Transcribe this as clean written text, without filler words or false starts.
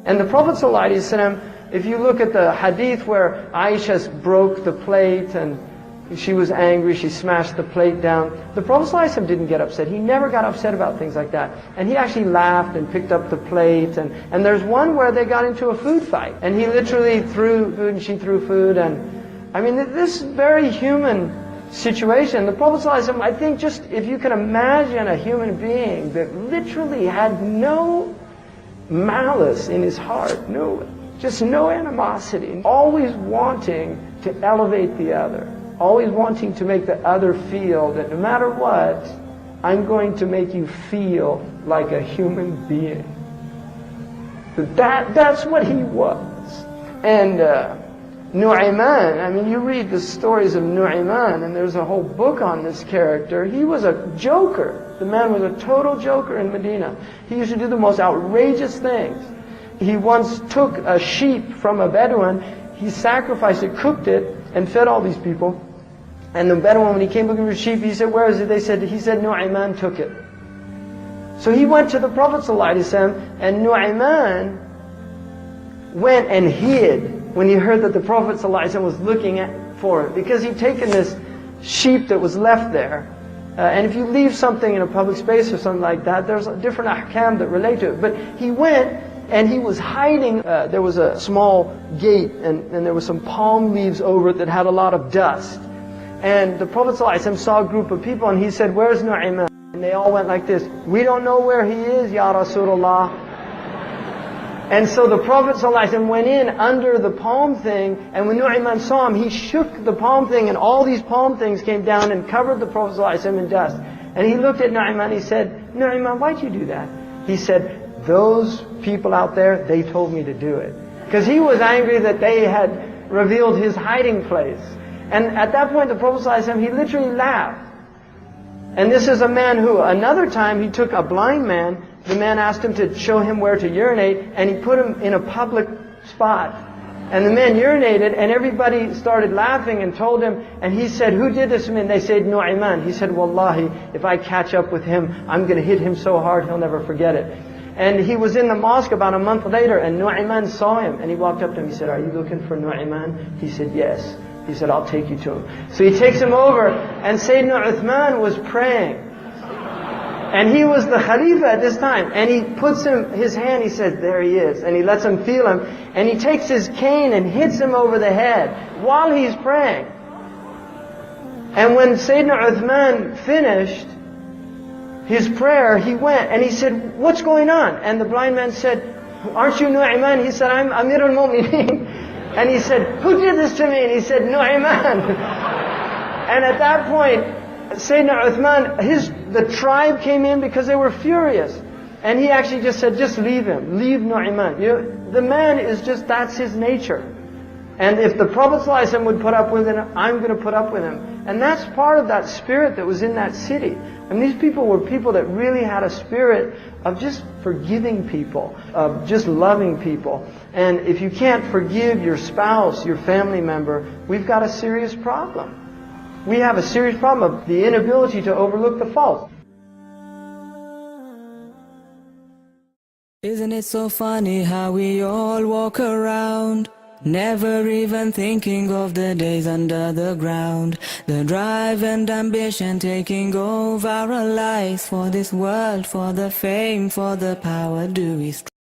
And the Prophet ﷺ, if you look at the hadith where Aisha broke the plate and she was angry, she smashed the plate down, the Prophet ﷺ didn't get upset. He never got upset about things like that. And he actually laughed and picked up the plate. And there's one where they got into a food fight. And he literally threw food and she threw food. And I mean, this very human situation. The Prophet ﷺ, I think just if you can imagine a human being that literally had no malice in his heart, just no animosity, always wanting to elevate the other, always wanting to make the other feel that no matter what, I'm going to make you feel like a human being. That's what he was. And Nu'ayman, I mean, you read the stories of Nu'ayman, and there's a whole book on this character. He was a joker. The man was a total joker in Medina. He used to do the most outrageous things. He once took a sheep from a Bedouin, he sacrificed it, cooked it, and fed all these people. And the Bedouin, when he came looking for sheep, he said, "Where is it?" He said, Nu'ayman took it. So he went to the Prophet ﷺ, and Nu'ayman went and hid when he heard that the Prophet ﷺ was looking for it, because he'd taken this sheep that was left there. And if you leave something in a public space or something like that, there's different ahkam that relate to it. But he went and he was hiding. There was a small gate and there was some palm leaves over it that had a lot of dust. And the Prophet ﷺ saw a group of people and he said, "Where's Nu'ayman?" And they all went like this, "We don't know where he is, Ya Rasulullah." And so the Prophet ﷺ went in under the palm thing, and when Nu'ayman saw him, he shook the palm thing, and all these palm things came down and covered the Prophet ﷺ in dust. And he looked at Nu'ayman, he said, "Nu'ayman, why'd you do that?" He said, "Those people out there, they told me to do it." Because he was angry that they had revealed his hiding place. And at that point, the Prophet ﷺ, he literally laughed. And this is a man who, another time, he took a blind man. The man asked him to show him where to urinate, and he put him in a public spot. And the man urinated, and everybody started laughing and told him, and he said, "Who did this to me?" And they said, "Nu'ayman." He said, "Wallahi, if I catch up with him, I'm going to hit him so hard, he'll never forget it." And he was in the mosque about a month later, and Nu'ayman saw him, and he walked up to him. He said, "Are you looking for Nu'ayman?" He said, "Yes." He said, "I'll take you to him." So he takes him over, and Sayyidina Uthman was praying. And he was the Khalifa at this time. And he puts his hand, he says, "There he is." And he lets him feel him. And he takes his cane and hits him over the head while he's praying. And when Sayyidina Uthman finished his prayer, he went and he said, "What's going on?" And the blind man said, "Aren't you Nu'ayman?" He said, "I'm Amir al-Mu'mineen." And he said, "Who did this to me?" And he said, "Nu'ayman." And at that point, Sayyidina Uthman, the tribe came in because they were furious. And he actually just said, "Just leave him. Leave Nu'ayman." The man is just, that's his nature. And if the Prophet ﷺ would put up with him, I'm going to put up with him. And that's part of that spirit that was in that city. And these people were people that really had a spirit of just forgiving people, of just loving people. And if you can't forgive your spouse, your family member, we've got a serious problem. We have a serious problem of the inability to overlook the fault. Isn't it so funny how we all walk around, never even thinking of the days under the ground, the drive and ambition taking over our lives, for this world, for the fame, for the power do we strive.